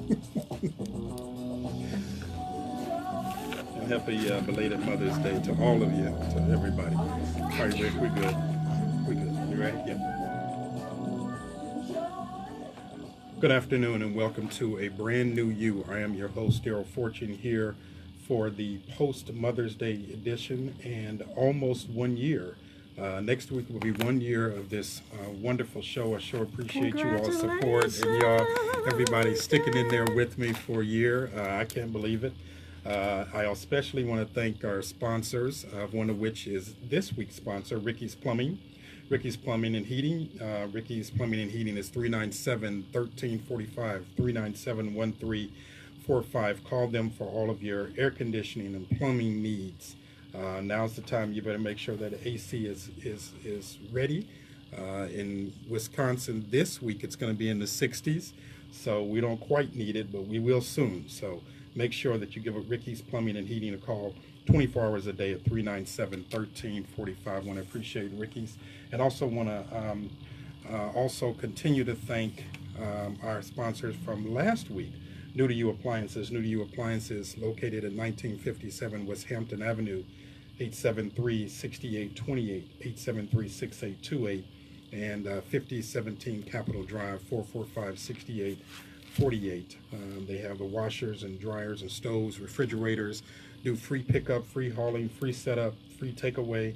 And happy belated Mother's Day to all of you, to everybody. All right, Rick, we're good. We're good. You ready? Yep. Good afternoon and welcome to a brand new you. I am your host, Darryll Fortune, here for the post Mother's Day edition and almost 1 year. Next week will be 1 year of this wonderful show. I sure appreciate you all's support and y'all, everybody sticking in there with me for a year. I can't believe it. I especially want to thank our sponsors, one of which is this week's sponsor, Ricky's Plumbing. Ricky's Plumbing and Heating. Ricky's Plumbing and Heating is 397-1345, 397-1345. Call them for all of your air conditioning and plumbing needs. Now's the time. You better make sure that AC is ready. In Wisconsin this week, it's going to be in the 60s, so we don't quite need it, but we will soon. So make sure that you give Ricky's Plumbing and Heating a call 24 hours a day at 397-1345. I want to appreciate Ricky's, and also want to also continue to thank our sponsors from last week. New to You Appliances. New to You Appliances, located at 1957 West Hampton Avenue, 873-6828, 873-6828, and 5017 Capitol Drive, 445-6848. They have the washers and dryers and stoves, refrigerators, do free pickup, free hauling, free setup, free takeaway,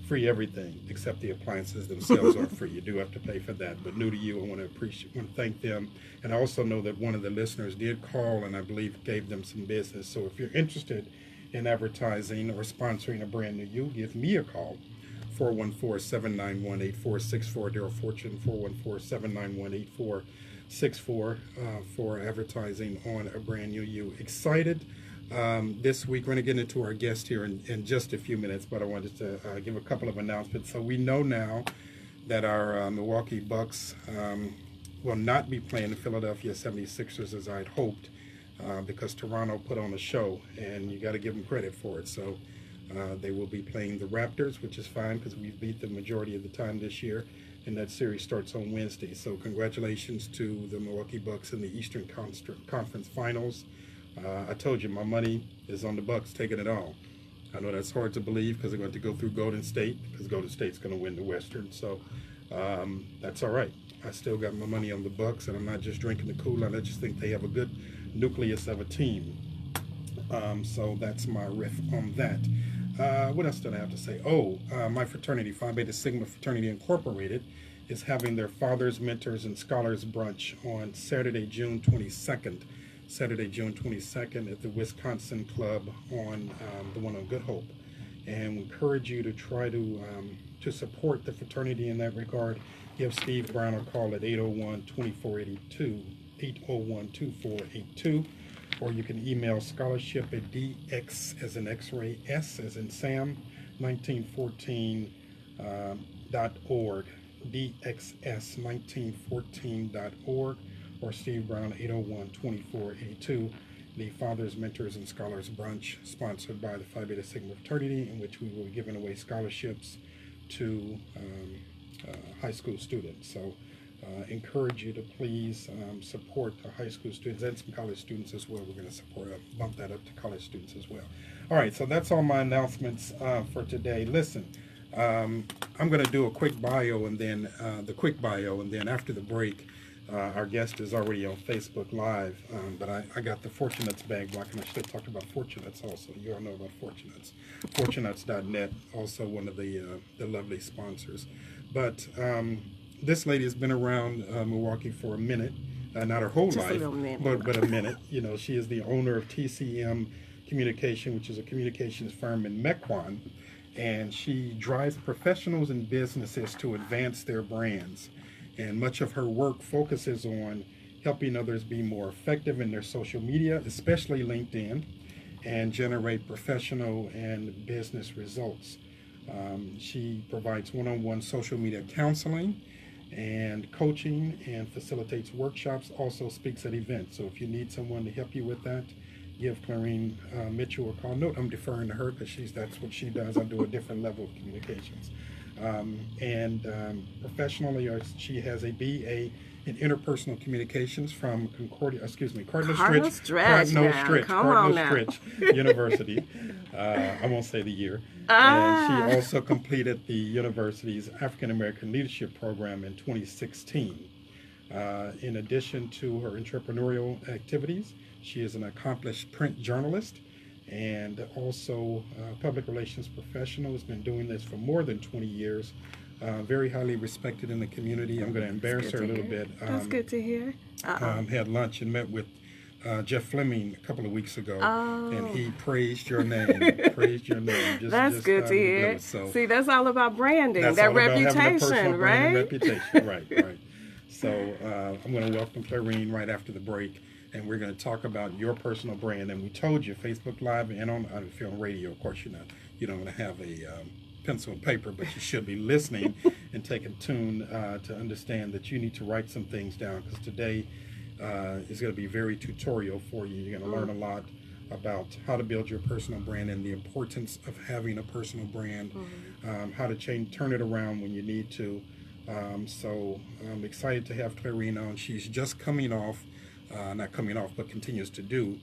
free everything except the appliances themselves are free. You do have to pay for that. But New to You, I want to thank them. And I also know that one of the listeners did call and I believe gave them some business. So if you're interested in advertising or sponsoring a brand new you, give me a call. 414-791-8464, Darryll Fortune, 414-791-8464 for advertising on a brand new you. Excited. This week, we're going to get into our guest here in just a few minutes, but I wanted to give a couple of announcements. So we know now that our Milwaukee Bucks will not be playing the Philadelphia 76ers as I had hoped because Toronto put on a show, and you got to give them credit for it. So they will be playing the Raptors, which is fine because we've beat the majority of the time this year, and that series starts on Wednesday. So congratulations to the Milwaukee Bucks in the Eastern Conference Finals. I told you my money is on the Bucks taking it all. I know that's hard to believe because they're going to go through Golden State because Golden State's going to win the Western. So that's all right. I still got my money on the Bucks, and I'm not just drinking the Kool-Aid. I just think they have a good nucleus of a team. So that's my riff on that. What else did I have to say? My fraternity, Phi Beta Sigma Fraternity Incorporated, is having their Fathers, Mentors, and Scholars Brunch on Saturday, June 22nd. Saturday, June 22nd at the Wisconsin Club on the one on Good Hope. And we encourage you to try to support the fraternity in that regard. Give Steve Brown a call at 801-2482, 801-2482. Or you can email scholarship at DX as in X-ray, S as in Sam, 1914.org, DXS1914.org, or Steve Brown, 801-2482. The Fathers, Mentors, and Scholars Brunch, sponsored by the Phi Beta Sigma Fraternity, in which we will be giving away scholarships to high school students. So encourage you to please support the high school students and some college students as well. We're going to bump that up to college students as well. All right, so that's all my announcements for today. Listen, I'm going to do a quick bio and then after the break, our guest is already on Facebook Live, but I got the Fortunates bag block, and I should have talked about Fortunates also. You all know about Fortunates. Fortunates.net, also one of the lovely sponsors. But this lady has been around Milwaukee for a minute, not her whole Just life, a minute. but a minute. You know, she is the owner of TCM Communications, which is a communications firm in Mequon, and she drives professionals and businesses to advance their brands. And much of her work focuses on helping others be more effective in their social media, especially LinkedIn, and generate professional and business results. She provides one-on-one social media counseling and coaching and facilitates workshops, also speaks at events. So if you need someone to help you with that, give Clarene Mitchell a call. Note I'm deferring to her because that's what she does. I do a different level of communications. Professionally, she has a BA in interpersonal communications from Cardinal Cardinal Stretch University. I won't say the year. And she also completed the university's African American Leadership Program in 2016. In addition to her entrepreneurial activities, she is an accomplished print journalist and also a public relations professional. Has been doing this for more than 20 years. Very highly respected in the community. I'm going to embarrass her a little bit. That's good to hear. Had lunch and met with Jeff Fleming a couple of weeks ago, and he praised your name. That's good to hear. So see, that's all about branding, that's that all about reputation, right? Reputation, right. So I'm going to welcome Clarene right after the break, and we're going to talk about your personal brand. And we told you, Facebook Live and if you're on radio, of course, you don't want to have a pencil and paper, but you should be listening and taking tune to understand that you need to write some things down, because today is going to be very tutorial for you. You're going to learn a lot about how to build your personal brand and the importance of having a personal brand, how to turn it around when you need to. So I'm excited to have Clarene on. She's just not coming off, but continues to do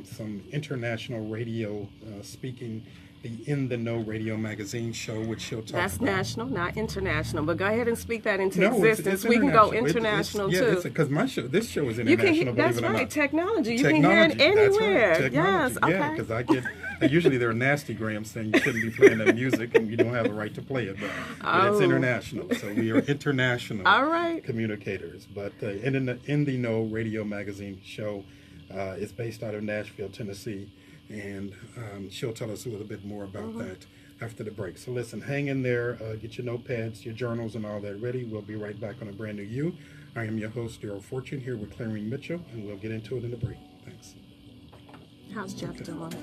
some international radio speaking, the In the Know radio magazine show, which she'll talk That's about. national, not international, but go ahead and speak that into No, existence. We can go international too. Because this show is You international. can, that's believe it or right, not. technology. You can hear it anywhere. That's right. Yes, okay. Yeah, because usually there are nasty grams saying you shouldn't be playing that music and you don't have a right to play it, but it's international. So we are international communicators. But In the Know radio magazine show is based out of Nashville, Tennessee, and she'll tell us a little bit more about that after the break. So listen, hang in there, get your notepads, your journals, and all that ready. We'll be right back on A Brand New You. I am your host, Darryll Fortune, here with Clarene Mitchell, and we'll get into it in the break. Thanks. How's Jeff doing?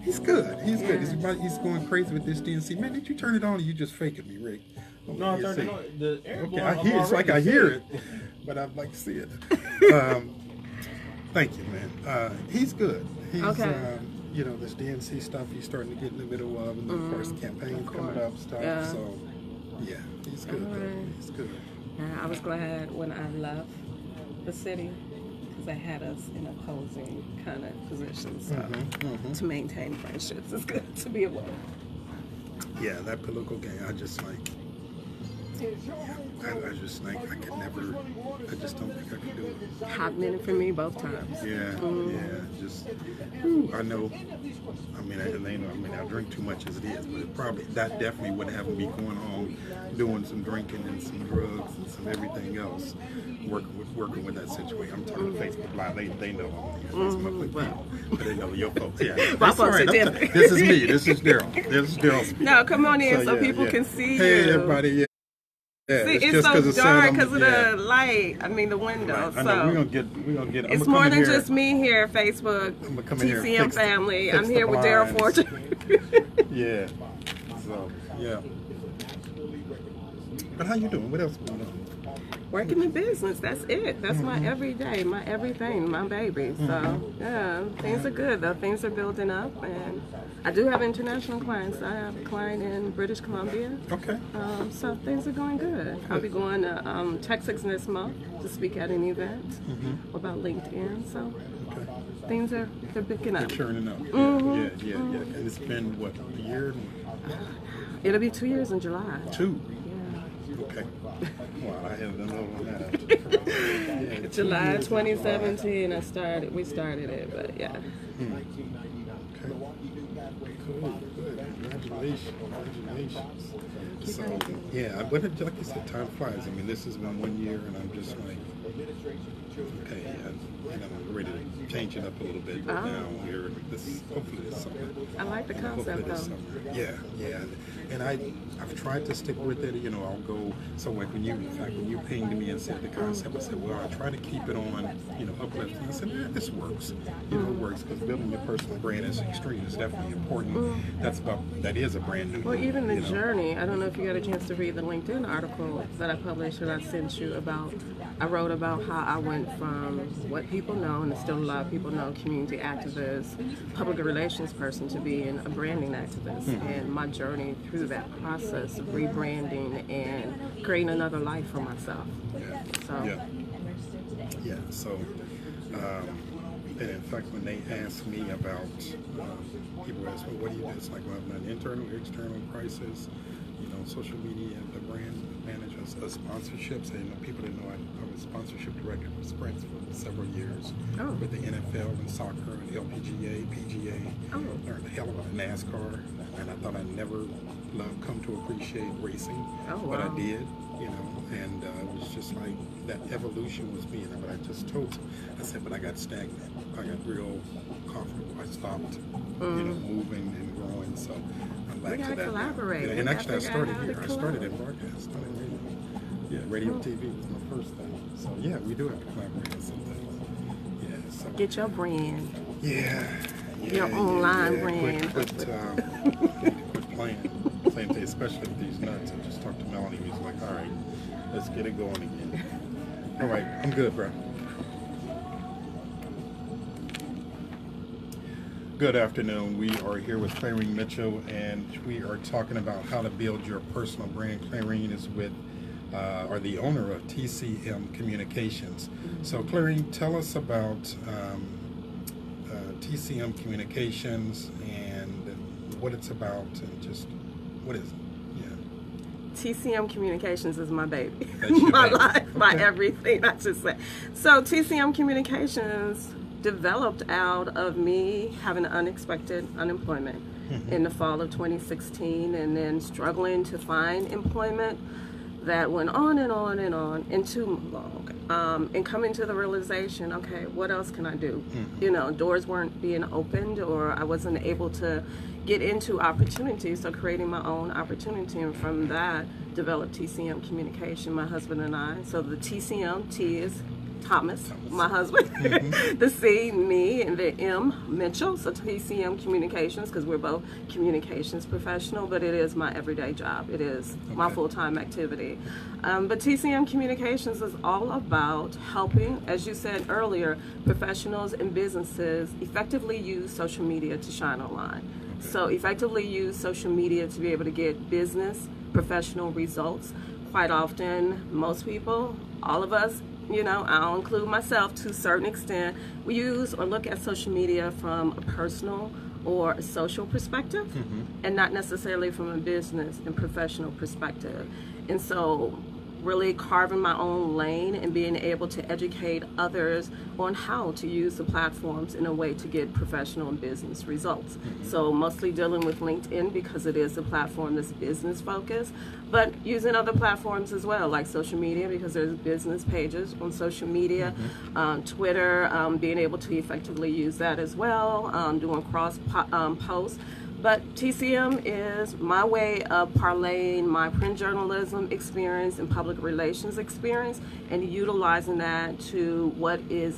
He's good. He's good. He's going crazy with this DNC. Man, did you turn it on or you just faking me, Rick? No, I turned it on. The air okay, I hear it's like I hear it, but I'd like to see it. Thank you, man. He's good. He's, this DNC stuff he's starting to get in the middle of, and of course, campaigns coming up, stuff. Yeah. So, yeah, he's good. Right. He's good. I was glad when I left the city, because they had us in opposing kind of positions. So to maintain friendships, it's good to be aware. Yeah, that political game, I just like. I just think I could never. I just don't think I could do it. Hot minute for me both times. Yeah. Just. I know. I mean, I drink too much as it is, but that definitely would have me going home, doing some drinking and some drugs and some everything else, working with that situation. I'm talking Facebook Live. They know. But they know your folks. Yeah. My folks are different. This is me. This is Darryll speaking. No, come on in so people can see you. Hey, everybody. Yeah. Yeah, see, it's so dark because of the light. I mean, the window. Right. I know. We're gonna get. It's more than just me here. Facebook, TCM family. I'm here with Darryll Fortune. Yeah. So yeah. But how you doing? What else going on? Working in business. That's it. That's my everyday, my everything, my baby. So yeah, things are good though. Things are building up, and I do have international clients. I have a client in British Columbia. Okay. So things are going good. I'll be going to Texas this month to speak at an event about LinkedIn. So they're picking up. They're churning up. Yeah. And it's been what, a year? It'll be 2 years in July. 2. Okay. Well, I haven't done on that. July 2017, we started it, but yeah. Okay. Cool. Good. Congratulations. So, yeah, but like you said, time flies. I mean, this has been 1 year, and I'm just like, okay, and I'm ready to change it up a little bit. But now hopefully this summer. I like the concept, though. Yeah. And I've tried to stick with it. I'll go. So like when you pinged me and said the concept, I said, well, I try to keep it on, uplifting. I said, this works. It works because building your personal brand is extreme. It's definitely important. That is a brand new. Well, even the journey. I don't know if you got a chance to read the LinkedIn article that I published that I sent you about. I wrote about how I went from what people know, and still a lot of people know, community activist, public relations person, to being a branding activist, and my journey through that process of rebranding and creating another life for myself. Yeah, so, and in fact, when they ask me about, people ask me, what do you do? It's like, well, I'm an internal, external crisis, social media, the brand manager of sponsorships. And people didn't know I was sponsorship director for Sprint for several years with the NFL and soccer and LPGA, PGA. Learned a hell of a NASCAR, and I thought I'd never come to appreciate racing, but I did, and it was just like that evolution was being. But I just told them, I said, but I got stagnant. I got real comfortable. I stopped, moving and growing. So I'm back to that collaborate. now. And actually, I started here. I started in broadcast. Started radio. Yeah, radio TV was my first thing. So yeah, we do have to collaborate on some things. Yeah. So Get your brand. Your online brand. Quit playing. Same thing, especially with these nuts. I just talked to Melanie. He's like, all right, let's get it going again. All right, I'm good, bro. Good afternoon. We are here with Clarene Mitchell, and we are talking about how to build your personal brand. Clarene is with, or the owner of TCM Communications. So, Clarene, tell us about TCM Communications and what it's about, and just what is it? TCM Communications is my baby, my life, my everything, I should say. So TCM Communications developed out of me having unexpected unemployment in the fall of 2016, and then struggling to find employment that went on and on and on and too long, and coming to the realization, okay, what else can I do? Doors weren't being opened, or I wasn't able to get into opportunities, so creating my own opportunity, and from that developed TCM Communication, my husband and I. So the TCM, T is Thomas, my husband, the C, me, and the M, Mitchell, so TCM Communications, because we're both communications professional, but it is my everyday job. It is my full-time activity. But TCM Communications is all about helping, as you said earlier, professionals and businesses effectively use social media to shine online. So effectively use social media to be able to get business, professional results. Quite often, most people, all of us, I'll include myself to a certain extent, we use or look at social media from a personal or a social perspective, and not necessarily from a business and professional perspective. And so really carving my own lane and being able to educate others on how to use the platforms in a way to get professional and business results. So mostly dealing with LinkedIn because it is a platform that's business focused, but using other platforms as well, like social media, because there's business pages on social media, Twitter, being able to effectively use that as well, doing cross posts. But TCM is my way of parlaying my print journalism experience and public relations experience and utilizing that to what is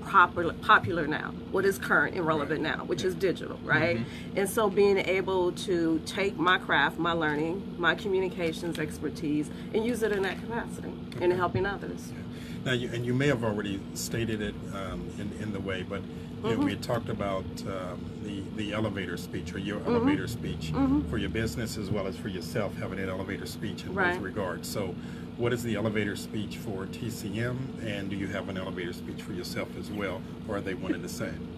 popular now, what is current and relevant now, which is digital, right? And so being able to take my craft, my learning, my communications expertise, and use it in that capacity and helping others. Now, you may have already stated it in the way, but we had talked about the elevator speech, or your elevator speech for your business as well as for yourself, having an elevator speech in both regards. So what is the elevator speech for TCM, and do you have an elevator speech for yourself as well, or are they one and the same?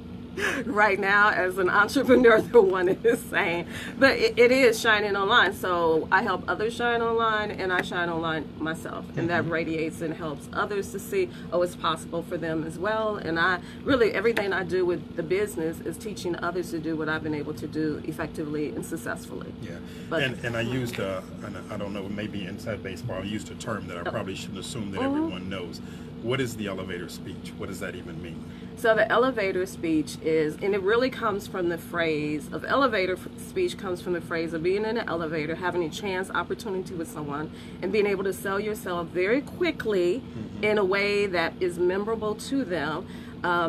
Right now, as an entrepreneur, the one is the same, but it is shining online. So I help others shine online, and I shine online myself, and that radiates and helps others to see, oh, it's possible for them as well. And I really, everything I do with the business is teaching others to do what I've been able to do effectively and successfully. Yeah, but, and I used I don't know, maybe inside baseball, I used a term that I probably shouldn't assume that everyone knows. What is the elevator speech? What does that even mean? So the elevator speech is, and it really comes from the phrase of elevator speech comes from the phrase of being in an elevator, having a chance opportunity with someone, and being able to sell yourself very quickly in a way that is memorable to them,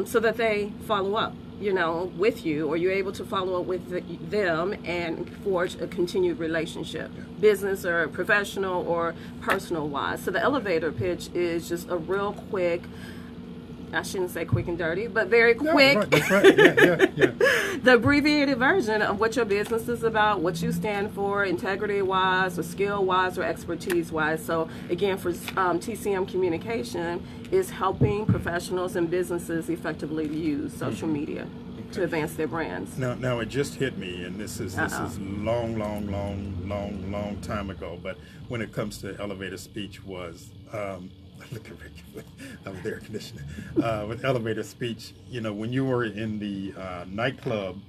so that they follow up, with you, or you're able to follow up with them and forge a continued relationship, business or professional or personal wise. So the elevator pitch is just a real quick I shouldn't say quick and dirty, but very Yeah, quick. right, that's right. Yeah. The abbreviated version of what your business is about, what you stand for, integrity-wise, or skill-wise, or expertise-wise. So again, for TCM Communication is helping professionals and businesses effectively use social media to advance their brands. Now it just hit me, and this is long time ago. But when it comes to elevator speech, was look at Rick, with air conditioning. With elevator speech, you know, when you were in the nightclub.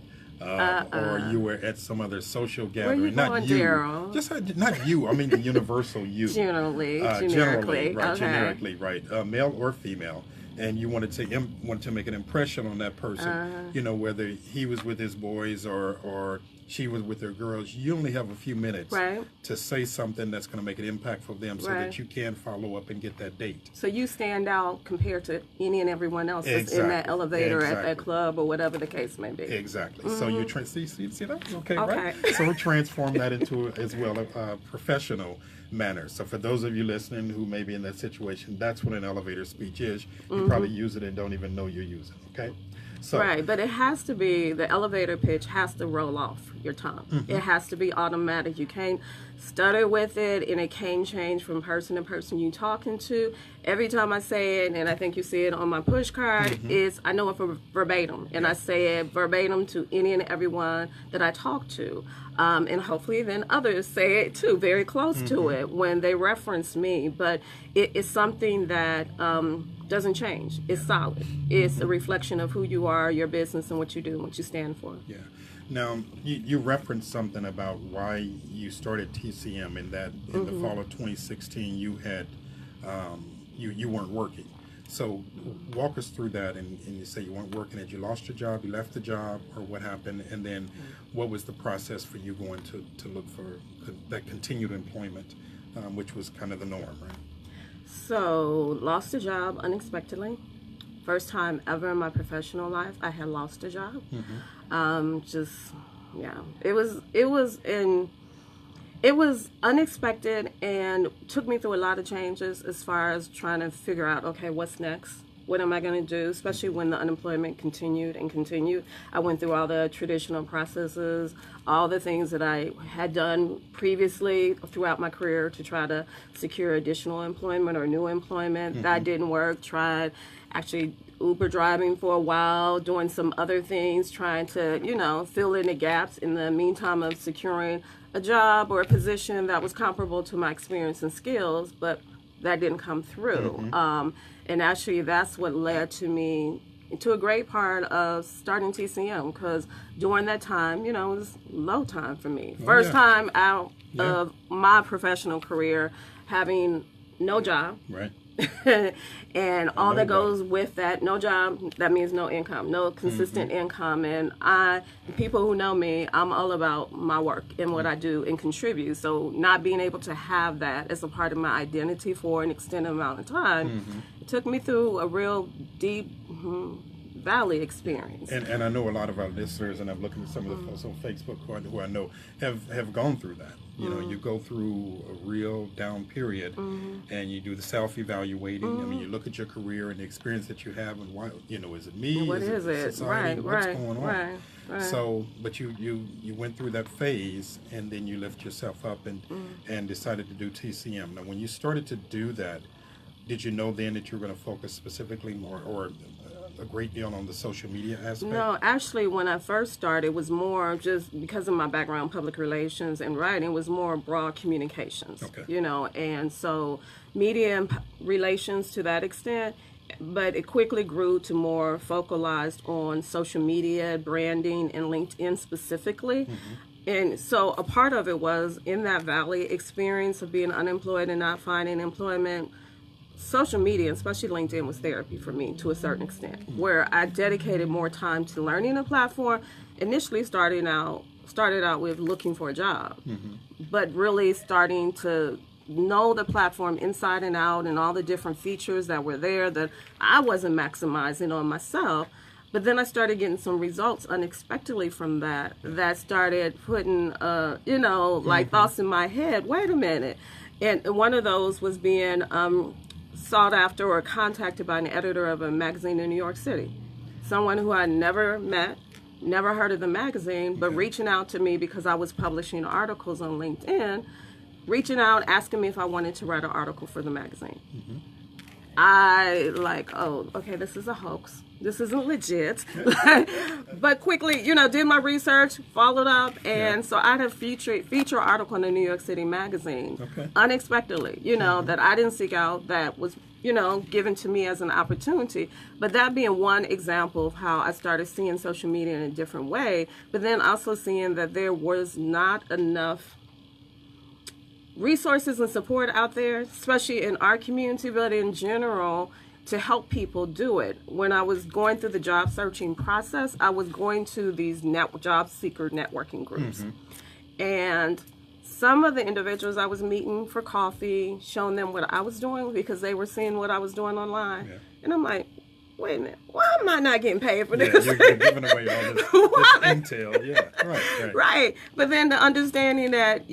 Or you were at some other social gathering. Where you not going, you, Darryll? just not you. I mean the universal you. Generally, Generally, right? Okay. Generically, right? Male or female, and you wanted to make an impression on that person. You know, whether he was with his boys or she was with her girls. You only have a few minutes to say something that's going to make an impact for them, so that you can follow up and get that date. So you stand out compared to any and everyone else that's in that elevator at that club or whatever the case may be. Exactly. So you see that? Okay, right? So we transform that into as well a professional manner. So for those of you listening who may be in that situation, that's what an elevator speech is. You probably use it and don't even know you're using it. Okay. So, right, but it has to be, the elevator pitch has to roll off your tongue. It has to be automatic. You can't stutter with it, and it can change from person to person you're talking to. Every time I say it, and I think you see it on my push card, is I know it verbatim, and I say it verbatim to any and everyone that I talk to. And hopefully then others say it too, very close to it when they reference me. But it is something that doesn't change. It's solid. It's a reflection of who you are, your business, and what you do and what you stand for. Yeah. Now, you referenced something about why you started TCM, and that in the fall of 2016 you had you weren't working. So walk us through that, and you say you weren't working. Did you lost your job, you left the job, or what happened? And then what was the process for you going to look for that continued employment, which was kind of the norm, right? So lost a job unexpectedly. First time ever in my professional life I had lost a job. It was unexpected and took me through a lot of changes as far as trying to figure out, okay, what's next? What am I going to do? Especially when the unemployment continued. I went through all the traditional processes, all the things that I had done previously throughout my career to try to secure additional employment or new employment. That didn't work. Tried actually Uber driving for a while, doing some other things, trying to, fill in the gaps in the meantime of securing a job or a position that was comparable to my experience and skills, but that didn't come through. And actually that's what led to a great part of starting TCM, because during that time, it was low time for me. First time out of my professional career, having no job. Right. And all that goes with that, no job, that means no income, no consistent income. And people who know me, I'm all about my work and what I do and contribute. So not being able to have that as a part of my identity for an extended amount of time, it took me through a real deep valley experience. And I know a lot of our listeners, and I'm looking at some of the folks on Facebook who I know have gone through that. You go through a real down period, and you do the self-evaluating. I mean, you look at your career and the experience that you have, and why, is it me? What is it? Society? What's going on? Right. So, but you went through that phase, and then you lift yourself up and decided to do TCM. Now, when you started to do that, did you know then that you were going to focus specifically more or a great deal on the social media aspect? No, actually, when I first started, it was more just because of my background, public relations and writing, it was more broad communications. Okay. And so media and relations to that extent, but it quickly grew to more focalized on social media, branding, and LinkedIn specifically. And so a part of it was in that valley experience of being unemployed and not finding employment. Social media, especially LinkedIn, was therapy for me to a certain extent, where I dedicated more time to learning the platform. Initially started out with looking for a job, but really starting to know the platform inside and out and all the different features that were there that I wasn't maximizing on myself. But then I started getting some results unexpectedly from that started putting, thoughts in my head. Wait a minute. And one of those was being sought after or contacted by an editor of a magazine in New York City. Someone who I never met, never heard of the magazine, but reaching out to me because I was publishing articles on LinkedIn, reaching out, asking me if I wanted to write an article for the magazine. I oh, okay, this is a hoax. This isn't legit. But quickly, did my research, followed up, and so I had a feature article in the New York City magazine, unexpectedly, that I didn't seek out, that was, given to me as an opportunity. But that being one example of how I started seeing social media in a different way, but then also seeing that there was not enough resources and support out there, especially in our community, but in general, to help people do it. When I was going through the job searching process, I was going to these job seeker networking groups. And some of the individuals I was meeting for coffee, showing them what I was doing because they were seeing what I was doing online. And I'm like, wait a minute, why am I not getting paid for this? You're giving away all this intel. Right. But then the understanding that,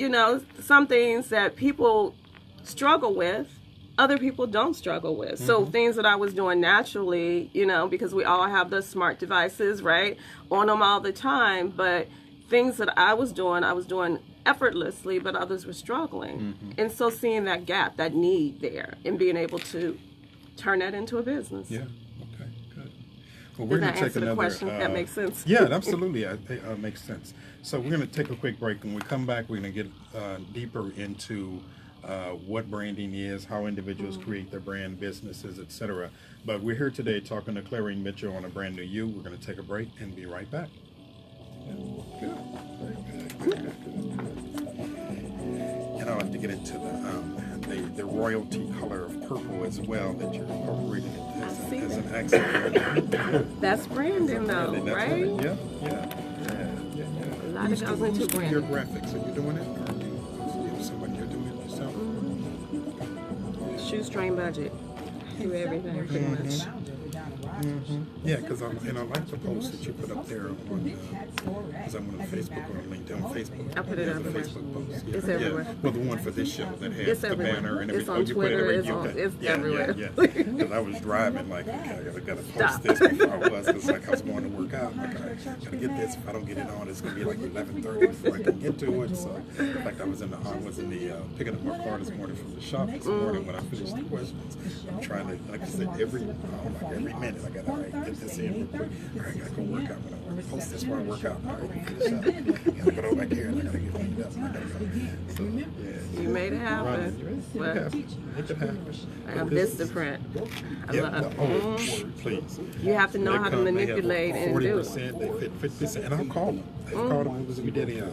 some things that people struggle with, other people don't struggle with. So things that I was doing naturally, because we all have the smart devices, right, on them all the time. But things that I was doing effortlessly, but others were struggling. And so seeing that gap, that need there, and being able to turn that into a business. Yeah. Okay. Good. Well, we're going to take another question. That makes sense. Yeah, absolutely. It makes sense. So we're going to take a quick break. When we come back, we're going to get deeper into what branding is, how individuals create their brand, businesses, etc. But we're here today talking to Clarene Mitchell on A Brand New You. We're going to take a break and be right back. Good. And I'll have to get into the royalty color of purple as well, that you're incorporating it as an accent. That's branding, though, right? Yeah. A lot of goes into branding. Your graphics, are you doing it, or do you have someone you're doing it yourself? Shoestring budget. Do everything pretty much. Yeah, because I like the post that you put up there on, because I'm on Facebook or on LinkedIn. On Facebook, I put it everywhere. Facebook post. Yeah. It's everywhere. Well, the one for this show that has It's the everywhere. banner and It's everything. on Twitter. It's everywhere. Yeah. Because I was driving like, okay, I gotta post this before I was, because I was going to work out. I'm like, I gotta get this. If I don't get it on, it's gonna be like 11:30 before I can get to it. So, in fact, I was in the picking up my car this morning from the shop this morning when I finished the questions. I'm trying to, like I said, every minute I gotta get this in real quick. All right, I gotta go work out. I'm gonna post this while I work out. All right, finish up. I gotta go back here and I gotta get cleaned up. I gotta go. So, yeah. You made it happen. Make it happen. I have Vistaprint. Please. You have to know how to manipulate and do it. 40%, they fit 50%, and I'll call them. I called them because we did a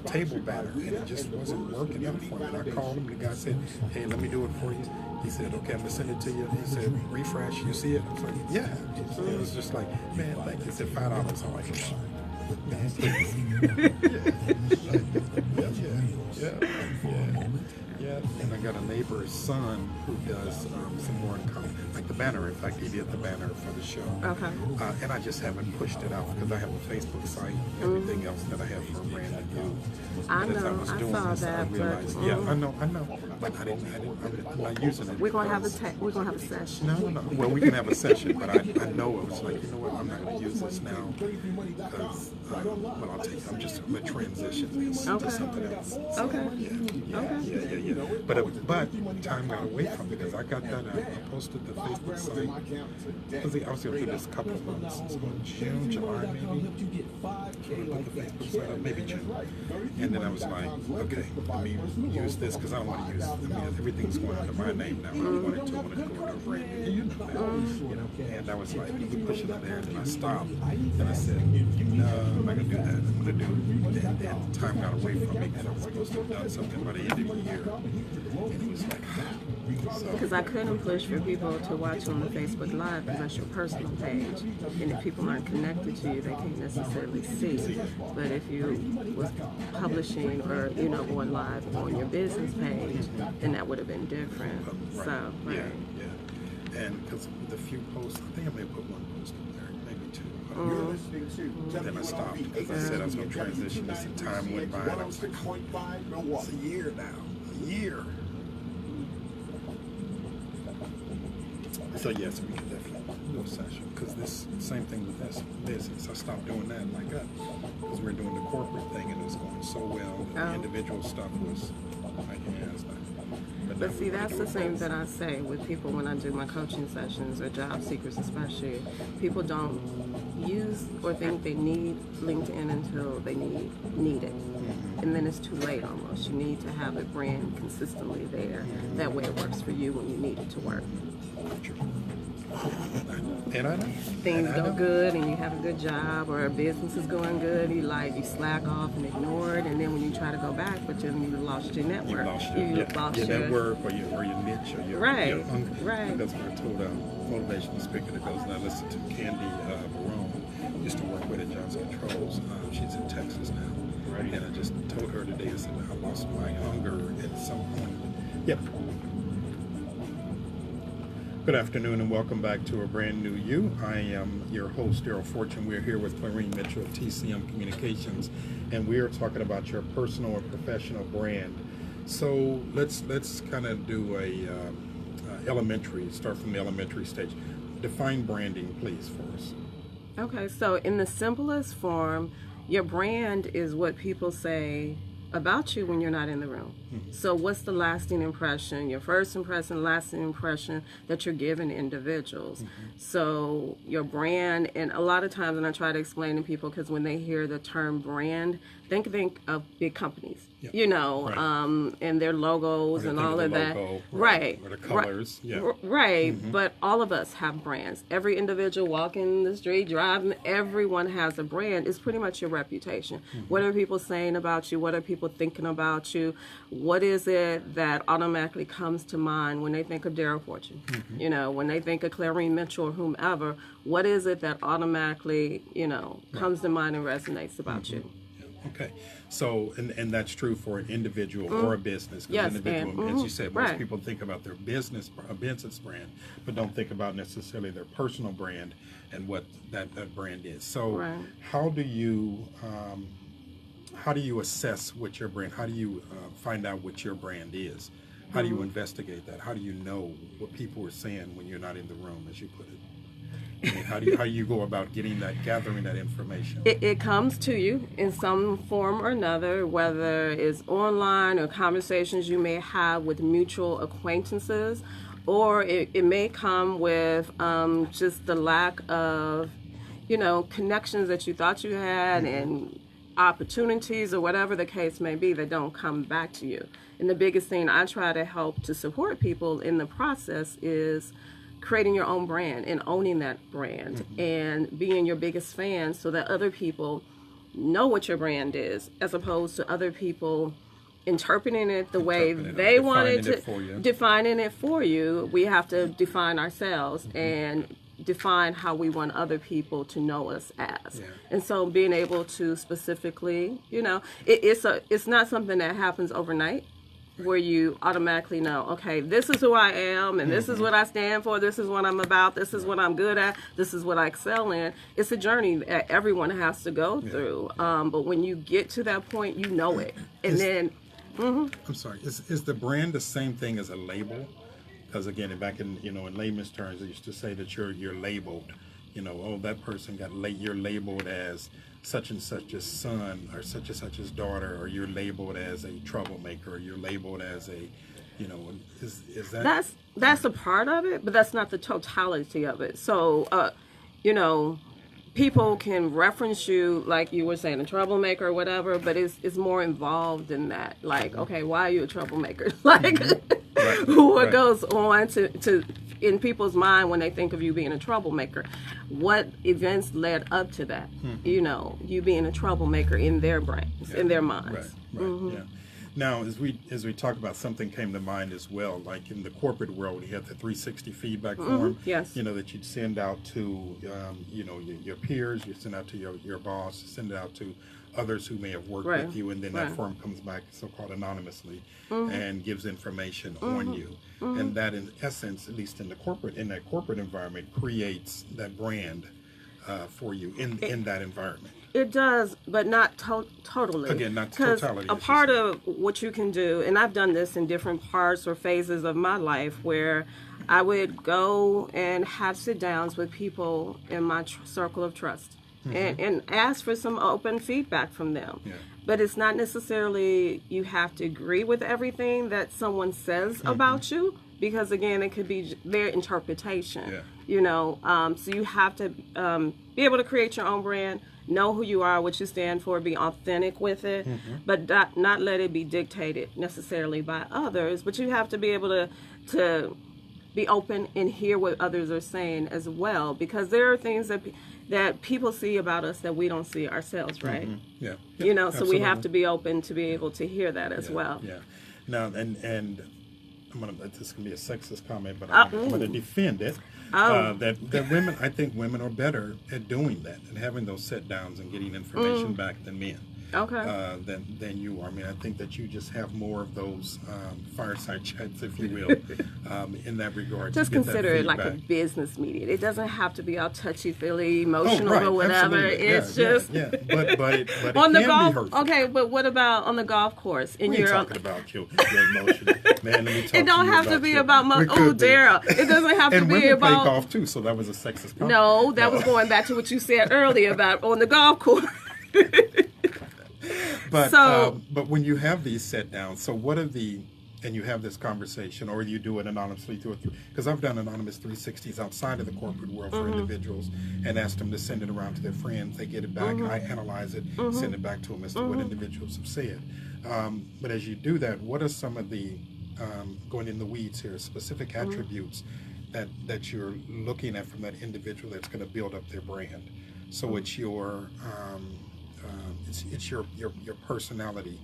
table banner, and it just wasn't working out for me. And I called him, the guy said, hey, let me do it for you. He said, okay, I'm going to send it to you. He said, refresh, you see it? I was like, yeah. It was just like, man, like, he said, $5. I'm like, man, yeah. And I got a neighbor's son who does some more in common, like the banner. In fact, he did the banner for the show. Okay. And I just haven't pushed it out because I have a Facebook site, everything else that I have for brand new. I know. I saw that. I realized, I know. But I'm not using it. We're gonna have a session. No. Well, we can have a session, but I know it was like, you know what? I'm not going to use this now because, I'll tell you, I'm just going to transition this to something else. So, Okay. Yeah. But time got away from me because I got that. I posted the Facebook site. I was going to do this a couple of months. So June, July, maybe. So I put the Facebook site up, maybe June. And then I was like, okay, let me use this because I don't want to use. Everything's going under my name now. I wanted to go to a brand new name. And I was like, let me push it out there. And then I stopped. And I said, no, I'm not going to do that. I'm going to do it. And then time got away from me because I was supposed to have done something by the end of the year. And it was like, Because I couldn't push for people to watch on the Facebook Live because that's your personal page. And if people aren't connected to you, they can't necessarily see. But if you was publishing or, going live on your business page, then that would have been different. Right. So, right. Yeah. And because the few posts, I think I may put one post in there, maybe two. Then I stopped because I said I was going to transition this, and time went by, and I was like, it's a year now. A year. So yes, we can definitely do a session, because this same thing with this business. I stopped doing that like that because we're doing the corporate thing and it was going so well. And the individual stuff was like, yeah, it's not. But see, that's the same that I say with people when I do my coaching sessions, or job seekers especially. People don't use or think they need LinkedIn until they need it. And then it's too late almost. You need to have a brand consistently there. That way it works for you when you need it to work. And I know. Things go good and you have a good job, or a business is going good, you slack off and ignore it, and then when you try to go back, but then you lost your network. You lost your network, or your niche, or your hunger. Right. That's what I told a motivational speaker that goes and I listen to Candy Barone, used to work with at Johnson Controls. She's in Texas now. Right. And I just told her today, I said, I lost my hunger at some point. Yep. Good afternoon and welcome back to a brand new You. I am your host, Darryll Fortune. We're here with Clarene Mitchell of TCM Communications, and we are talking about your personal or professional brand. So let's kind of do start from the elementary stage. Define branding, please, for us. Okay, so in the simplest form, your brand is what people say about you when you're not in the room. So what's the lasting impression, your first impression, lasting impression that you're giving individuals? So your brand, and a lot of times when I try to explain to people, because when they hear the term brand, think of big companies, and their logos and all of that. Right. Or the colors. Right. But all of us have brands. Every individual walking the street, driving, everyone has a brand. It's pretty much your reputation. What are people saying about you? What are people thinking about you? What is it that automatically comes to mind when they think of Darryll Fortune? When they think of Clarene Mitchell or whomever, what is it that automatically, comes to mind and resonates about you? Okay, so and that's true for an individual or a business. Yes, as you said, most people think about their business brand, but don't think about necessarily their personal brand and what that brand is. So, how do you assess what your brand? How do you find out what your brand is? How do you investigate that? How do you know what people are saying when you're not in the room, as you put it? I mean, how do you go about gathering that information? It comes to you in some form or another, whether it's online or conversations you may have with mutual acquaintances, or it may come with just the lack of, connections that you thought you had and opportunities or whatever the case may be that don't come back to you. And the biggest thing I try to help to support people in the process is creating your own brand and owning that brand and being your biggest fan, so that other people know what your brand is, as opposed to other people interpreting it the way they wanted to, defining it for you. We have to define ourselves and define how we want other people to know us as. And so being able to specifically, it's not something that happens overnight, where you automatically know, okay, this is who I am, and this is what I stand for, this is what I'm about, this is what I'm good at, this is what I excel in. It's a journey that everyone has to go through. But when you get to that point, you know it. And I'm sorry, is the brand the same thing as a label? Because again, back in in layman's terms, they used to say that you're labeled. That person you're labeled as such and such's son, or such and such's daughter, or you're labeled as a troublemaker, or you're labeled as a, is that? That's a part of it, but that's not the totality of it. So, people can reference you, like you were saying, a troublemaker or whatever, but it's more involved in that. Like, okay, why are you a troublemaker? Like, what goes on to in people's mind when they think of you being a troublemaker? What events led up to that? You being a troublemaker in their brains, in their minds. Right. Yeah. Now, as we talk about, something came to mind as well. Like in the corporate world, you have the 360 feedback form. Yes. That you'd send out to your peers, you send out to your boss, send it out to others who may have worked with you, and then that form comes back so-called anonymously and gives information on you. And that, in essence, at least in that corporate environment, creates that brand for you in that environment. It does, but not totally. Again, not totality. A part of what you can do, and I've done this in different parts or phases of my life, where I would go and have sit downs with people in my circle of trust, and ask for some open feedback from them. Yeah. But it's not necessarily you have to agree with everything that someone says about you, because again, it could be their interpretation. Yeah. You know, so you have to be able to create your own brand, know who you are, what you stand for, be authentic with it, but not let it be dictated necessarily by others. But you have to be able to be open and hear what others are saying as well, because there are things that people see about us that we don't see ourselves, right? Yeah. You know, so we have absolutely. to be open to be able to hear that as well. Yeah. Now, and this is gonna be a sexist comment, but I'm gonna defend it. That women, I think women are better at doing that and having those sit downs and getting information back than men. Okay. Than you are. I mean, I think that you just have more of those fireside chats, if you will, in that regard. Just to get that consider it like a feedback. business meeting. It doesn't have to be all touchy-feely, emotional, right, or whatever. absolutely. It's Yeah, just yeah. But it on the can golf. be hurtful. Okay, but what about on the golf course? And We ain't talking about your emotion, man. Let me talk it don't to you have to about be you. about We oh, could be. Darryll. It doesn't have to And be women play about. golf too, so that was a sexist comment. No, that was going back to what you said earlier about on the golf course. But So- but when you have these sit downs, so what are and you have this conversation, or you do it anonymously through because I've done anonymous 360s outside of the corporate world for individuals and asked them to send it around to their friends. They get it back, I analyze it, send it back to them as to what individuals have said. But as you do that, what are some of the going in the weeds here, specific attributes that you're looking at from that individual that's going to build up their brand? So it's your it's your personality,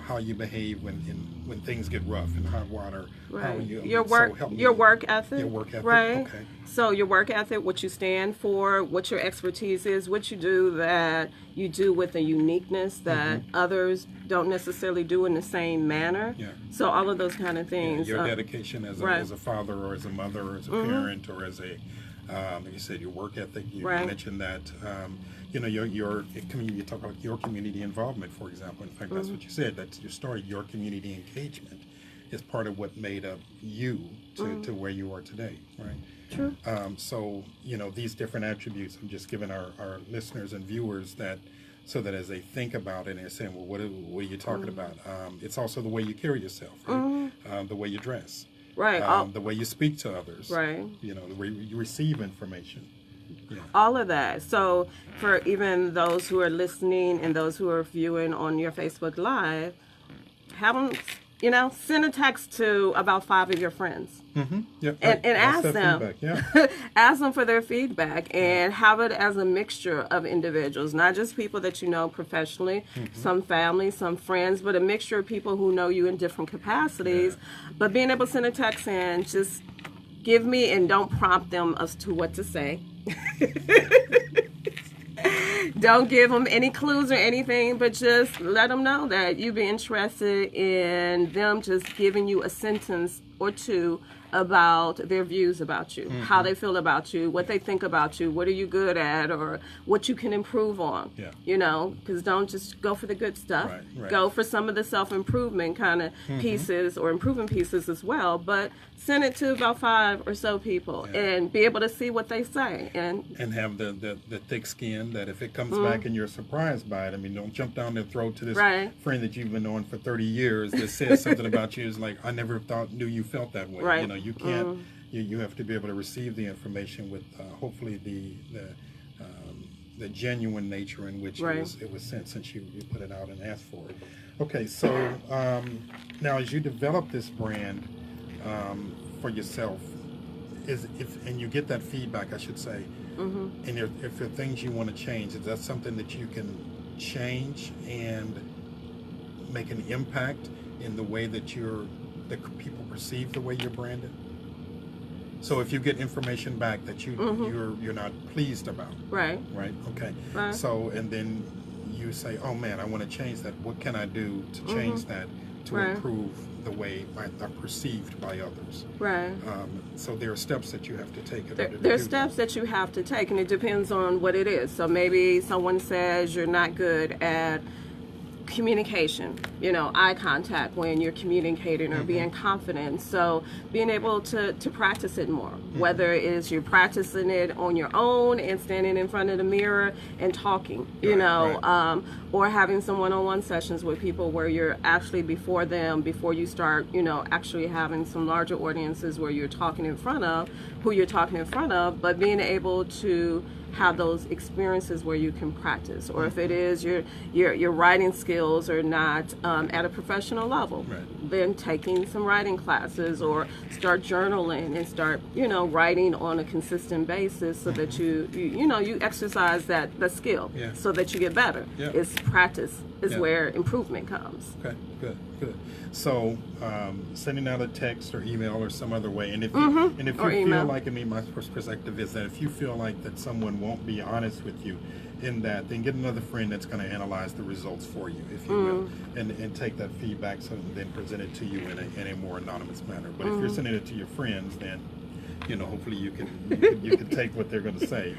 how you behave when things get rough and hot water. How Right. you, Your so work, help me. your work ethic. Your work ethic, Right. okay. So your work ethic, what you stand for, what your expertise is, what you do that you do with a uniqueness that others don't necessarily do in the same manner. Yeah. So all of those kind of things. Your dedication as right. a father or as a mother or as a parent or as a like you said, your work ethic. You Right. mentioned that. You know, your community. You talk about your community involvement, for example. In fact, that's what you said. That's your story. Your community engagement is part of what made up you to where you are today, right? True. So you know these different attributes. I'm just giving our listeners and viewers that, so that as they think about it and they're saying, well, what are you talking about? It's also the way you carry yourself, right? The way you dress. Right. The way you speak to others, Right. You know, the way you receive information. Yeah. All of that. So for even those who are listening and those who are viewing on your Facebook Live, have them, send a text to about 5 of your friends. Yep. And ask that them. feedback, yeah. Ask them for their feedback and have it as a mixture of individuals, not just people that you know professionally, some family, some friends, but a mixture of people who know you in different capacities. But being able to send a text and just give me, and don't prompt them as to what to say. Don't give them any clues or anything, but just let them know that you'd be interested in them just giving you a sentence or two about their views about you, how they feel about you, what they think about you, what are you good at, or what you can improve on. Yeah. Because don't just go for the good stuff. Right. Go for some of the self-improvement kind of pieces or improvement pieces as well, but send it to about 5 or so people and be able to see what they say. And have the thick skin that if it comes back and you're surprised by it, I mean, don't jump down their throat to this Right. friend that you've been knowing for 30 years that says something about you. Is like, I never knew you felt that way. Right. You know, you can't, you have to be able to receive the information with hopefully the genuine nature in which Right. it was sent, since you put it out and asked for it. Okay, so now as you develop this brand for yourself, and you get that feedback, I should say, and if there are things you want to change, is that something that you can change and make an impact in the way that people perceive the way you're branded? So if you get information back that you're not pleased about, right. Okay. Right. So and then you say, oh man, I want to change that. What can I do to change that to Right. improve the way I'm perceived by others? Right. So there are steps that you have to take. There are steps that you have to take, and it depends on what it is. So maybe someone says you're not good at communication, eye contact when you're communicating or being confident. So being able to practice it more, whether it is you're practicing it on your own and standing in front of the mirror and talking, or having some one-on-one sessions with people where you're actually before you start, actually having some larger audiences where you're talking in front of who you're talking in front of, but being able to have those experiences where you can practice, or if it is your writing skills are not at a professional level, then taking some writing classes or start journaling and start writing on a consistent basis so that you exercise that skill so that you get better. It's practice is where improvement comes. Okay, good. So sending out a text or email or some other way, and if you feel like, my perspective is that if you feel like that someone won't be honest with you in that, then get another friend that's going to analyze the results for you, if you will, and take that feedback and then present it to you in a more anonymous manner. But if you're sending it to your friends, then hopefully you can take what they're going to say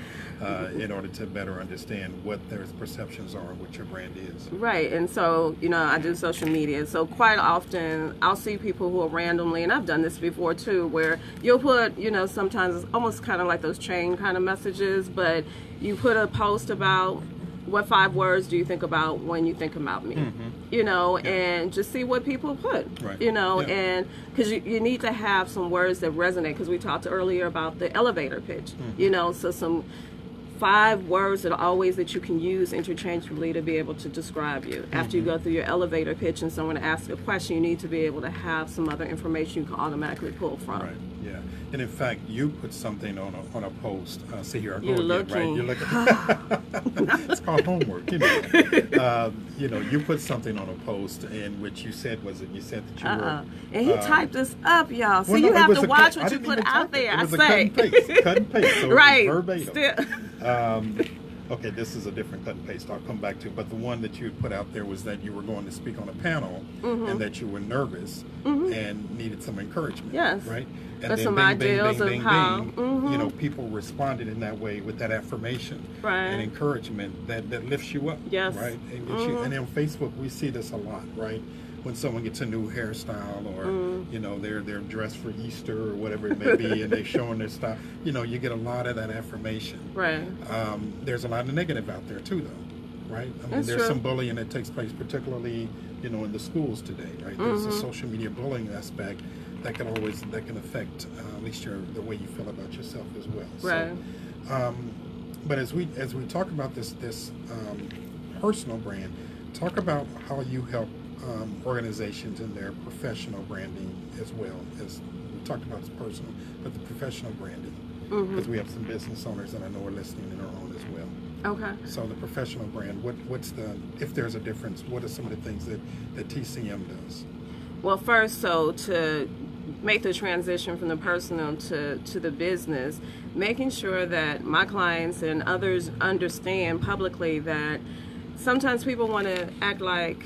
in order to better understand what their perceptions are and what your brand is. Right, and so, I do social media. So quite often I'll see people who will randomly, and I've done this before too, where you'll put, sometimes it's almost kind of like those chain kind of messages, but you put a post about what 5 words do you think about when you think about me, and just see what people put, and because you need to have some words that resonate, because we talked earlier about the elevator pitch, so some 5 words that you can use interchangeably to be able to describe you. After you go through your elevator pitch and someone asks a question, you need to be able to have some other information you can automatically pull from. Right. Yeah. And in fact, you put something on a post. See here, I go You're again, looking. right? You're looking. It's called homework. You put something on a post in which you said you said that you were. And he typed this up, y'all. So well, you no, have to watch what you put out there. It was I say. cut and paste. So right. It was verbatim. Still. Okay, this is a different cut and paste I'll come back to, but the one that you had put out there was that you were going to speak on a panel and that you were nervous and needed some encouragement. Yes. Right? And but then some ideas of how people responded in that way with that affirmation and encouragement that lifts you up. Yes. Right? And, and on Facebook we see this a lot, right? When someone gets a new hairstyle or they're dressed for Easter or whatever it may be and they're showing their style, you get a lot of that affirmation. Right. There's a lot of negative out there too, though, right? There's true. some bullying that takes place, particularly in the schools today, right? There's a social media bullying aspect that can affect at least the way you feel about yourself as well. Right. So, but as we talk about this personal brand, talk about how you help organizations in their professional branding as well. As we talked about, it's personal, but the professional branding, because we have some business owners that I know are listening and are on as well. Okay. So the professional brand, if there's a difference, what are some of the things that TCM does? Well, first, so to make the transition from the personal to the business, making sure that my clients and others understand publicly that sometimes people want to act like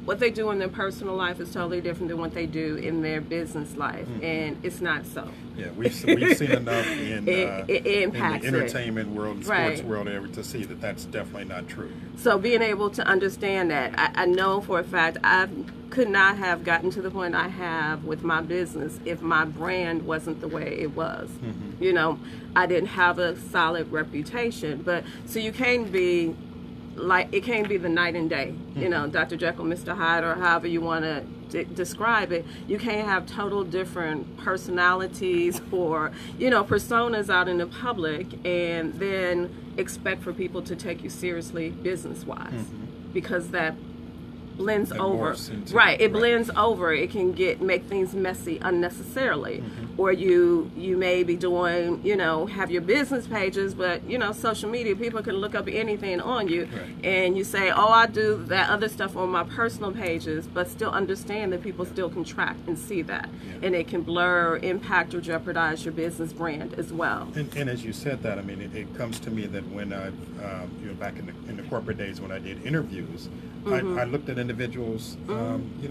what they do in their personal life is totally different than what they do in their business life, and it's not so. Yeah, we've seen enough in the impacts entertainment world and sports world to see that that's definitely not true. So being able to understand that, I know for a fact I could not have gotten to the point I have with my business if my brand wasn't the way it was. I didn't have a solid reputation, but so you can't be like, it can't be the night and day, Dr. Jekyll, Mr. Hyde, or however you want to describe it. You can't have total different personalities or, personas out in the public and then expect for people to take you seriously business-wise, because that blends over. It blends over. It can make things messy unnecessarily. Or you may be doing, have your business pages, but social media, people can look up anything on you, and you say, oh, I do that other stuff on my personal pages, but still understand that people still can track and see that, and it can blur, impact, or jeopardize your business brand as well. And as you said that, it comes to me that when I, back in the corporate days when I did interviews, I looked at individuals,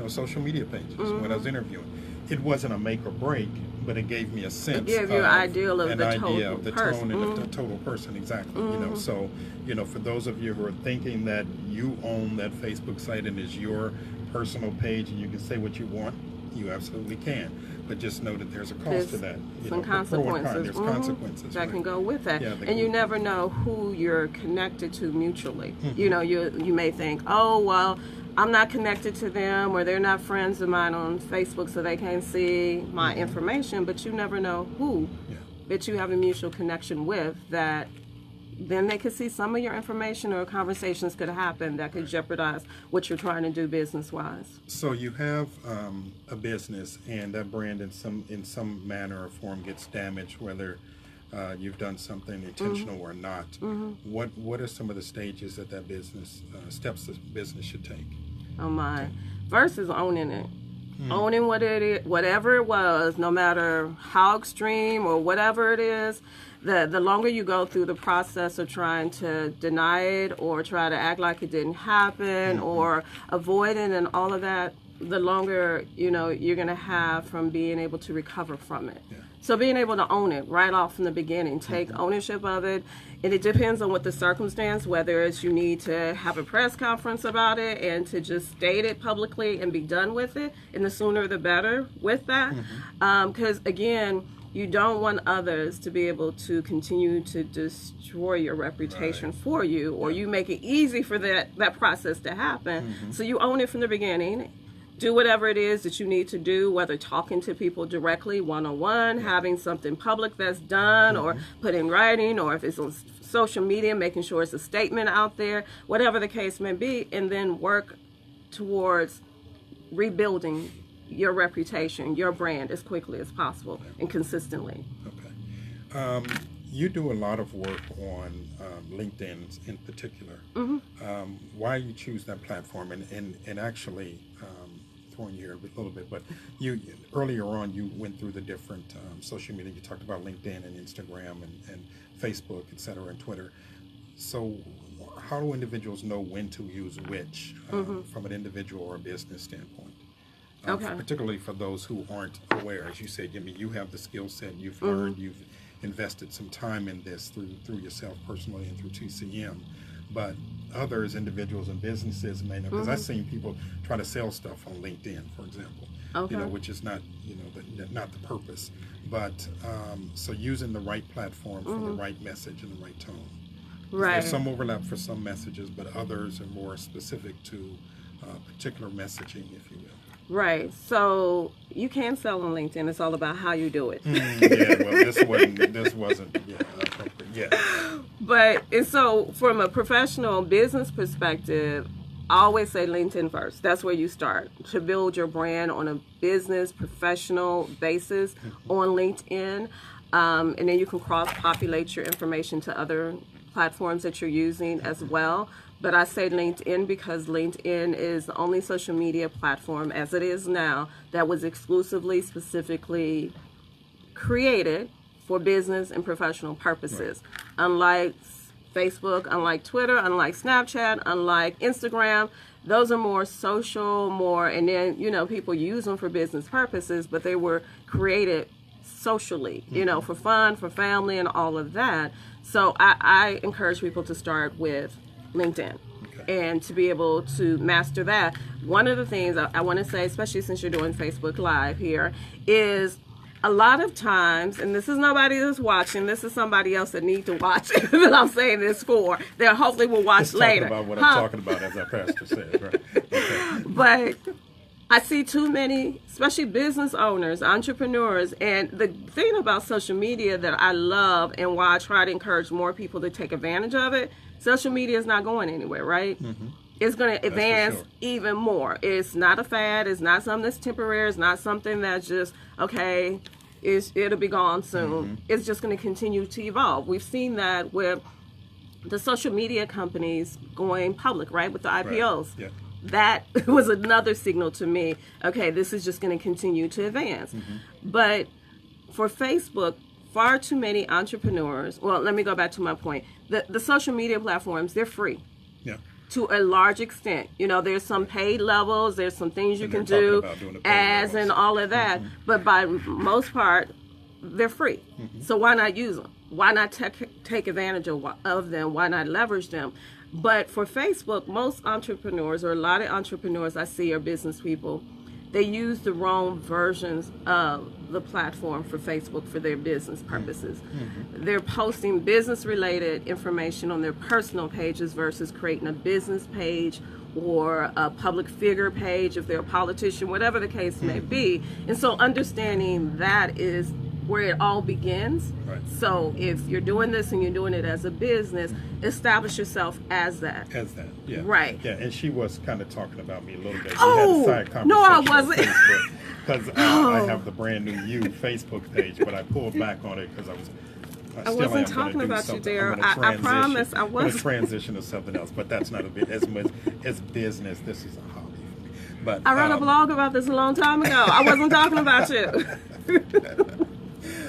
social media pages when I was interviewing. It wasn't a make or break, but it gave me a sense. It gave you an idea of an the idea total of the person. tone and the total person, exactly. You know, so for those of you who are thinking that you own that Facebook site and is your personal page and you can say what you want, you absolutely can. But just know that there's a cost to that. Some consequences. There's consequences that can go with that. Yeah, and you never know who you're connected to mutually. You know, you may think, oh, well, I'm not connected to them, or they're not friends of mine on Facebook, so they can't see my information, but you never know who that you have a mutual connection with, that then they could see some of your information, or conversations could happen that could jeopardize what you're trying to do business-wise. So you have a business, and that brand in some manner or form gets damaged, whether you've done something intentional or not. What are some of the stages that business steps the business should take? Oh my! First is owning it. Owning what it is, whatever it was, no matter how extreme or whatever it is. The longer you go through the process of trying to deny it or try to act like it didn't happen or avoid it and all of that, the longer you're going to have from being able to recover from it. So being able to own it right off from the beginning, take ownership of it, and it depends on what the circumstance, whether it's you need to have a press conference about it and to just state it publicly and be done with it, and the sooner the better with that. Because again, you don't want others to be able to continue to destroy your reputation for you, or you make it easy for that process to happen. So you own it from the beginning. Do whatever it is that you need to do, whether talking to people directly, one-on-one, having something public that's done, or put in writing, or if it's on social media, making sure it's a statement out there, whatever the case may be, and then work towards rebuilding your reputation, your brand, as quickly as possible and consistently. Okay. You do a lot of work on LinkedIn in particular. Why you choose that platform, and actually throwing you here a little bit, but you earlier on you went through the different social media. You talked about LinkedIn and Instagram and Facebook, etc., and Twitter. So how do individuals know when to use which from an individual or a business standpoint? Particularly for those who aren't aware. As you said, you have the skill set, you've learned, you've invested some time in this through yourself personally and through TCM, but others, individuals and businesses may not, because I've seen people try to sell stuff on LinkedIn, for example, which is not not the purpose, but so using the right platform for the right message and the right tone. There's some overlap for some messages, but others are more specific to particular messaging, if you will. Right. So you can sell on LinkedIn. It's all about how you do it. This wasn't appropriate. Yeah. But and so from a professional business perspective, I always say LinkedIn first. That's where you start to build your brand on a business professional basis on LinkedIn, and then you can cross-populate your information to other platforms that you're using as well. But I say LinkedIn because LinkedIn is the only social media platform, as it is now, that was exclusively, specifically created for business and professional purposes. Unlike Facebook, unlike Twitter, unlike Snapchat, unlike Instagram, those are more social, and then, people use them for business purposes, but they were created socially, for fun, for family, and all of that. So I encourage people to start with LinkedIn and to be able to master that. One of the things I want to say, especially since you're doing Facebook Live here, is a lot of times, and this is nobody that's watching, this is somebody else that needs to watch that I'm saying this for, that hopefully will watch later. Talking about what I'm talking about, as our pastor said, right? Okay. But I see too many, especially business owners, entrepreneurs, and the thing about social media that I love and why I try to encourage more people to take advantage of it, social media is not going anywhere, right? It's going to advance even more. It's not a fad. It's not something that's temporary. It's not something that's just, okay, it'll be gone soon. It's just going to continue to evolve. We've seen that with the social media companies going public, right, with the IPOs. Yeah. That was another signal to me, okay, this is just going to continue to advance. But for Facebook, far too many entrepreneurs, well, let me go back to my point. The social media platforms, they're free. Yeah. To a large extent. There's some paid levels, there's some things you can do, ads and all of that. But by most part, they're free. So why not use them? Why not take advantage of them? Why not leverage them? But for Facebook, most entrepreneurs, or a lot of entrepreneurs I see are business people, they use the wrong versions of the platform for Facebook for their business purposes. They're posting business-related information on their personal pages versus creating a business page or a public figure page if they're a politician, whatever the case may be. And so understanding that is where it all begins. Right. So if you're doing this and you're doing it as a business, establish yourself as that. As that, yeah. Right. Yeah, and she was kind of talking about me a little bit. Oh, we had a side conversation no, I wasn't. Because I have the Brand New You Facebook page, but I pulled back on it because I wasn't talking about you, Darryl. I promise I wasn't. I'm going to transition to something else, but that's not a bit as much as business. This is a hobby for me. But I wrote a blog about this a long time ago. I wasn't talking about you.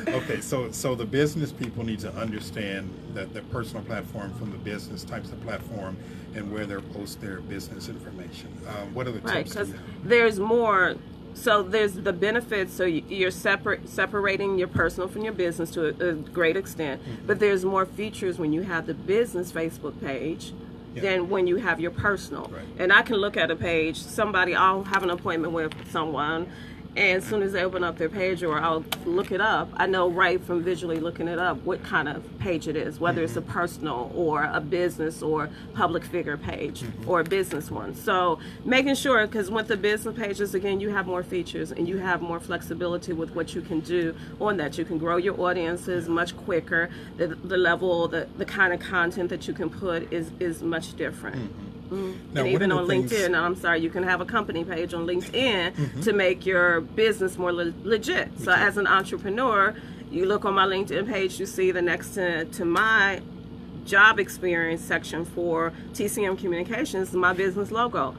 Okay, so the business people need to understand that the personal platform from the business types of platform and where they post their business information. What are the tips? Right, because there's more. So there's the benefits. So you're separating your personal from your business to a great extent. But there's more features when you have the business Facebook page than when you have your personal. Right. And I can look at a page. I'll have an appointment with someone. And as soon as they open up their page, or I'll look it up, I know right from visually looking it up what kind of page it is, whether it's a personal or a business or public figure page or a business one. So making sure, because with the business pages, again, you have more features and you have more flexibility with what you can do on that. You can grow your audiences much quicker. The level, the kind of content that you can put is much different. Now, and even on LinkedIn, I'm sorry, you can have a company page on LinkedIn to make your business more legit. So as an entrepreneur, you look on my LinkedIn page, you see the next to my job experience section for TCM Communications, my business logo.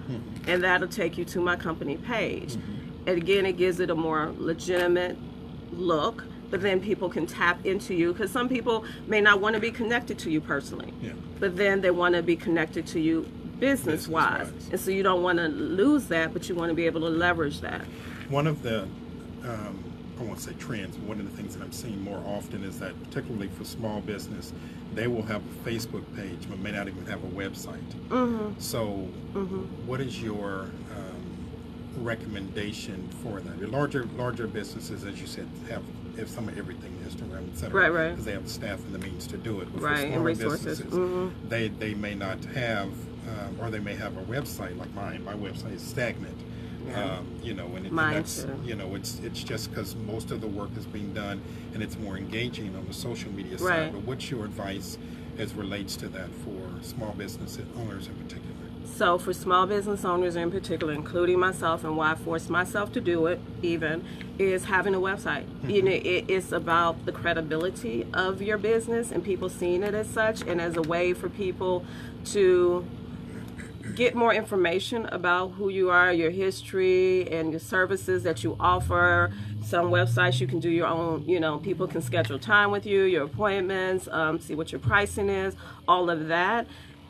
And that'll take you to my company page. And again, it gives it a more legitimate look, but then people can tap into you, because some people may not want to be connected to you personally, but then they want to be connected to you business-wise. And so you don't want to lose that, but you want to be able to leverage that. One of the, I won't say trends, but one of the things that I'm seeing more often is that, particularly for small business, they will have a Facebook page, but may not even have a website. So what is your recommendation for that? The larger businesses, as you said, have some of everything, Instagram, etc. Right. Because they have the staff and the means to do it. But Right, for and smaller resources. businesses, they may not have, or they may have a website like mine. My website is stagnant. You know, and that's, you know, it's just because most of the work is being done, and it's more engaging on the social media side. But what's your advice as relates to that for small business owners in particular? So for small business owners in particular, including myself, and why I forced myself to do it even, is having a website. You know, it's about the credibility of your business and people seeing it as such, and as a way for people to get more information about who you are, your history, and your services that you offer. Some websites you can do your own, you know, people can schedule time with you, your appointments, see what your pricing is, all of that.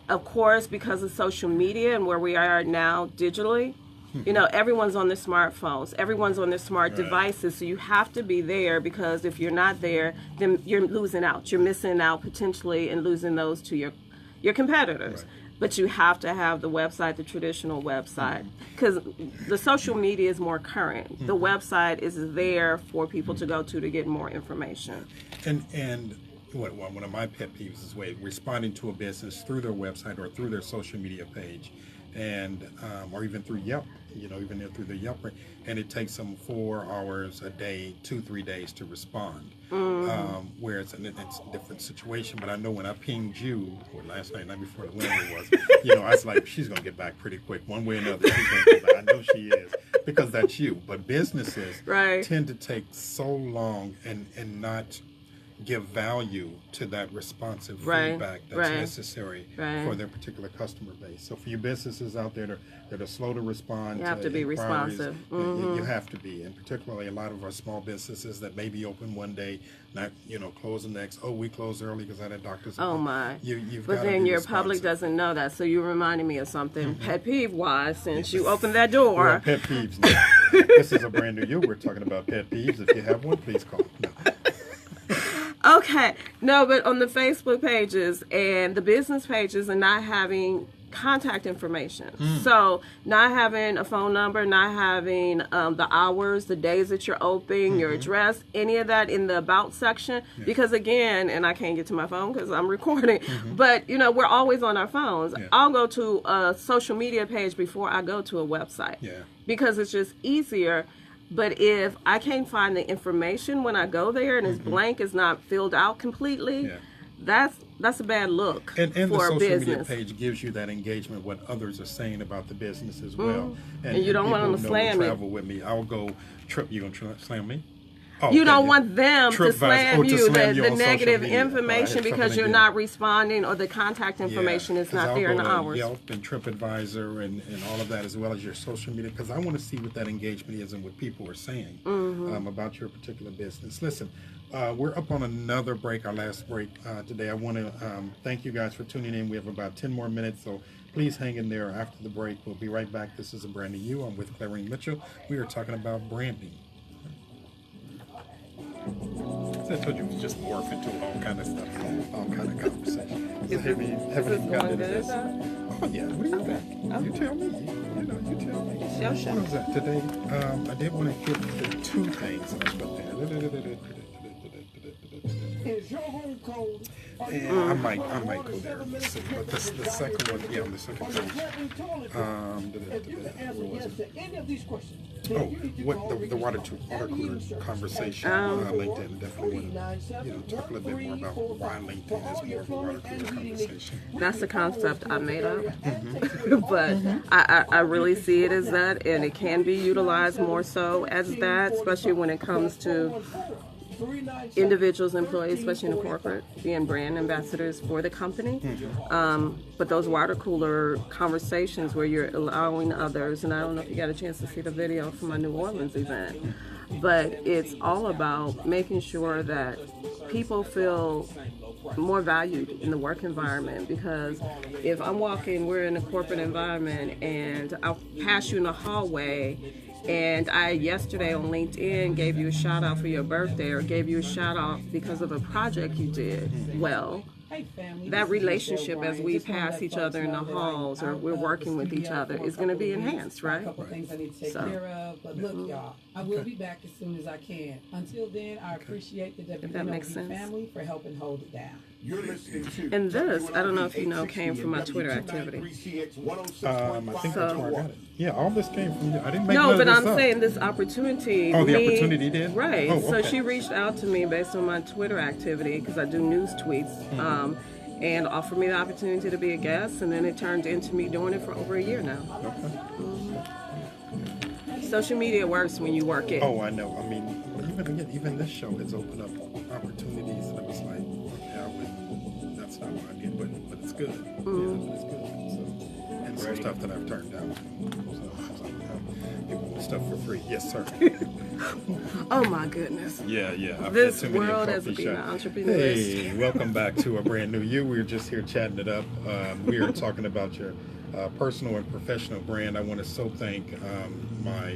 Of course, because of social media and where we are now digitally, you know, everyone's on their smartphones, everyone's on their smart devices, so you have to be there, because if you're not there, then you're losing out. You're missing out potentially and losing those to your competitors. But you have to have the website, the traditional website, because the social media is more current. The website is there for people to go to get more information. And one of my pet peeves is responding to a business through their website or through their social media page, and or even through Yelp, you know, even through the Yelp, and it takes them 4 hours a day, 2-3 days to respond. Whereas, and it's a different situation, but I know when I pinged you, or last night before the winter was, you know, I was like, she's going to get back pretty quick. One way or another, she's going to get back. I know she is, because that's you. But businesses tend to take so long and not give value to that responsive feedback that's necessary for their particular customer base. So for you businesses out there that are slow to respond, you have to be responsive. You have to be, and particularly a lot of our small businesses that may be open one day, not, you know, close the next. Oh, we closed early because I had a doctor's appointment. Oh my! You've but then your public doesn't know that. So you reminded me of something pet peeve wise, since you opened that door. We're on pet peeves now. This is a brand new you. We're talking about pet peeves. If you have one, please call. No. Okay, no, but on the Facebook pages and the business pages, and not having contact information. So not having a phone number, not having the hours, the days that you're open, your address, any of that in the about section. Because again, and I can't get to my phone because I'm recording, but you know, we're always on our phones. I'll go to a social media page before I go to a website because it's just easier. But if I can't find the information when I go there and it's blank, it's not filled out completely, that's a bad look and for the a social business. media page gives you that engagement, what others are saying about the business as well. And you don't want them to slam it. Travel with me. I'll go trip. You gonna slam me? Oh, You okay, don't yeah. want them to TripAdvisor. slam Oh, to you, slam you the on social negative media. information because you're not responding or the contact information is not there in the hours. Yelp and TripAdvisor and all of that, as well as your social media, because I want to see what that engagement is and what people are saying about your particular business. Listen, we're up on another break, our last break today. I want to thank you guys for tuning in. We have about 10 more minutes, so please hang in there after the break. We'll be right back. This is A Brand New You. I'm with Clarene Mitchell. We are talking about branding. I told you it was just morph into all kind of stuff, all kind of conversation. Is this gotten going into good? this? Oh yeah, what do you think? You tell me. You tell me. It's your show. What was that today? I did want to get the two things that I put there. Is your home cold? And I might go there. But the second one, on the second page. If you can answer Where was yes it? to any of these questions, Oh, what the water cooler conversation LinkedIn. Definitely want to talk a little bit more about why LinkedIn is more of a water cooler conversation. That's the concept I made up, but I really see it as that, and it can be utilized more so as that, especially when it comes to individuals, employees, especially in the corporate, being brand ambassadors for the company. But those water cooler conversations where you're allowing others, and I don't know if you got a chance to see the video from my New Orleans event, but it's all about making sure that people feel more valued in the work environment. Because if I'm walking, we're in a corporate environment, and I'll pass you in the hallway, and I yesterday on LinkedIn gave you a shout out for your birthday or gave you a shout out because of a project you did well, that relationship as we pass each other in the halls or we're working with each other is going to be enhanced, right? A couple things I need to take care of, but look, y'all, I will be back as soon as I can. Until then, I appreciate the WNOV family for helping hold it down. You're listening to And this, I don't know if you know, came from my Twitter activity. I think that's where I got it. Yeah, all this came from you. I didn't make No, none but of I'm this up. saying this opportunity. Oh, the opportunity did? Right. Oh, So okay. she reached out to me based on my Twitter activity because I do news tweets, and offered me the opportunity to be a guest, and then it turned into me doing it for over a year now. Social media works when you work it. Oh, I know. I mean, even this show has opened up opportunities, and it was like, that's not what I did, but it's good. Yeah, but it's good. So, and some stuff that I've turned down. So, people want stuff for free. Yes, sir. Oh my goodness. Yeah. I've This had too many world in as a coffee being shops. an entrepreneur. Hey, welcome back to A Brand New You. We're just here chatting it up. We are talking about your personal and professional brand. I want to thank my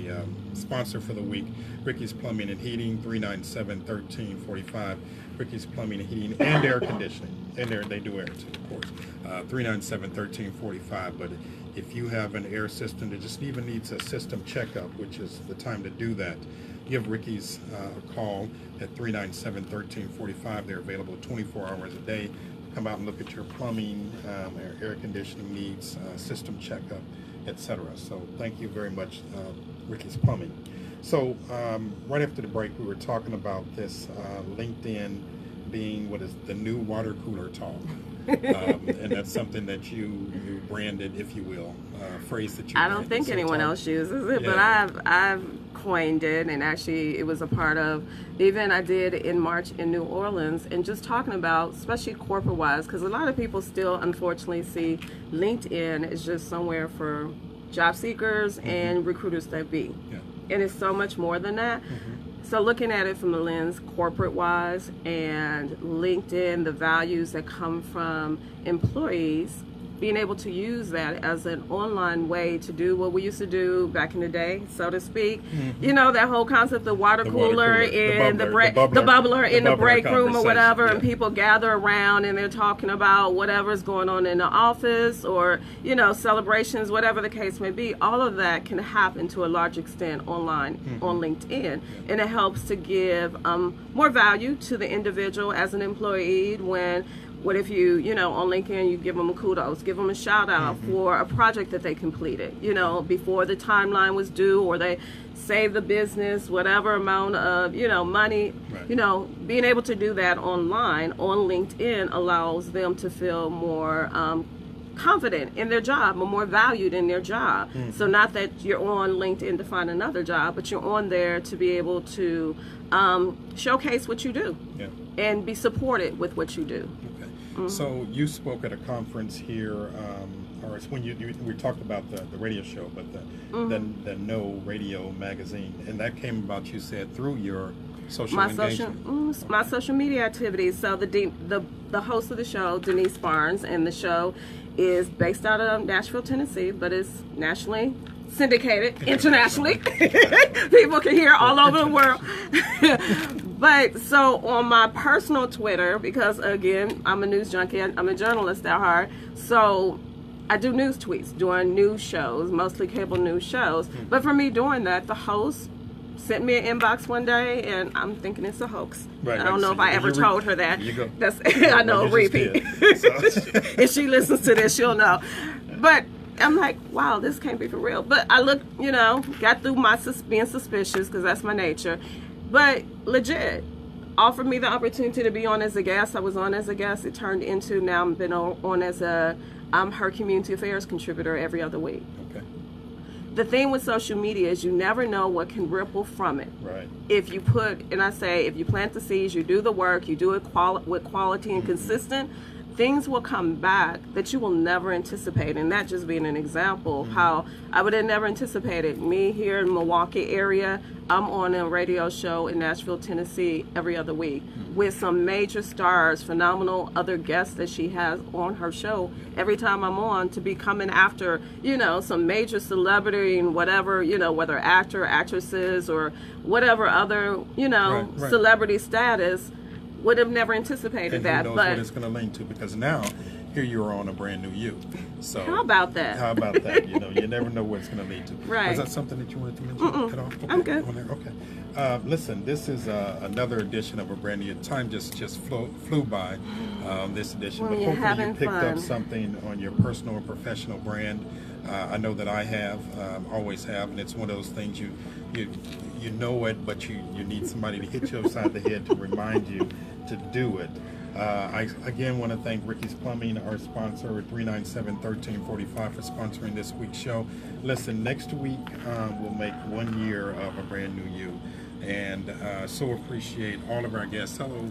sponsor for the week, Ricky's Plumbing and Heating, 397-1345. Ricky's Plumbing and Heating and Air Conditioning. And they do air too, of course. 397-1345. But if you have an air system that just even needs a system checkup, which is the time to do that, give Ricky's a call at 397-1345. They're available 24 hours a day. Come out and look at your plumbing, air conditioning needs, system checkup, etc. So thank you very much, Ricky's Plumbing. So right after the break, we were talking about this LinkedIn being what is the new water cooler talk. And that's something that you branded, if you will, phrase that you I don't think anyone else uses it, but I've coined it, and actually it was a part of the event I did in March in New Orleans, and just talking about, especially corporate wise, because a lot of people still unfortunately see LinkedIn as just somewhere for job seekers and recruiters that be. And it's so much more than that. So looking at it from the lens corporate wise and LinkedIn, the values that come from employees being able to use that as an online way to do what we used to do back in the day, so to speak. You know, that whole concept, the water cooler and the bubbler in the break room or whatever, and people gather around and they're talking about whatever's going on in the office, or, you know, celebrations, whatever the case may be. All of that can happen to a large extent online on LinkedIn, and it helps to give more value to the individual as an employee. When what if you know, on LinkedIn, you give them a kudos, give them a shout out for a project that they completed, you know, before the timeline was due, or they saved the business whatever amount of, you know, money. You know, being able to do that online on LinkedIn allows them to feel more confident in their job, or more valued in their job. So not that you're on LinkedIn to find another job, but you're on there to be able to showcase what you do and be supported with what you do. So you spoke at a conference here, or it's when we talked about the radio show, but the No Radio magazine, and that came about, you said, through your social engagement. My social media activities. So the host of the show, Denise Barnes, and the show is based out of Nashville, Tennessee, but it's nationally syndicated internationally. People can hear all over the world. But so on my personal Twitter, because again, I'm a news junkie, I'm a journalist at heart, so I do news tweets during news shows, mostly cable news shows. But for me doing that, the host sent me an inbox one day, and I'm thinking it's a hoax. I don't know if I ever told her that. That's I know, repeat. If she listens to this, she'll know. But I'm like, wow, this can't be for real. But I looked, you know, got through my being suspicious, because that's my nature. But legit, offered me the opportunity to be on as a guest. I was on as a guest. It turned into, now I've been on as I'm her community affairs contributor every other week. Okay. The thing with social media is you never know what can ripple from it. Right. If you if you plant the seeds, you do the work, you do it with quality and consistent, things will come back that you will never anticipate. And that just being an example of how I would have never anticipated. Me here in Milwaukee area, I'm on a radio show in Nashville, Tennessee every other week with some major stars, phenomenal other guests that she has on her show. Every time I'm on, to be coming after, you know, some major celebrity and whatever, you know, whether actor, actresses, or whatever other, you know, celebrity status, would have never anticipated and that. Who knows but what it's going to link to, because now here you are on a brand new you. So how about that? How about that? You know, you never know what it's going to lead to. Right. Was that something that you wanted to mention at all? Okay. I'm good. Okay. Listen, this is another edition of a brand new. Time just flew by this edition, Well, but you're hopefully you having picked up fun. something on your personal and professional brand. I know that I have, always have, and it's one of those things you know it, but you need somebody to hit you upside the head to remind you to do it. I again want to thank Ricky's Plumbing, our sponsor, at 397-1345, for sponsoring this week's show. Listen, next week we'll make 1 year of a brand new you, and so appreciate all of our guests. Hello,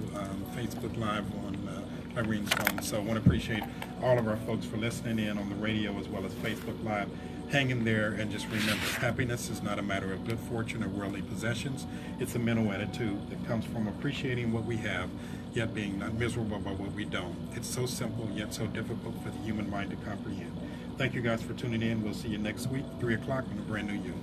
Facebook Live on Clarene's phone. So I want to appreciate all of our folks for listening in on the radio as well as Facebook Live. Hang in there, and just remember, happiness is not a matter of good fortune or worldly possessions. It's a mental attitude that comes from appreciating what we have, yet being not miserable about what we don't. It's so simple, yet so difficult for the human mind to comprehend. Thank you guys for tuning in. We'll see you next week, 3 o'clock on A Brand New You.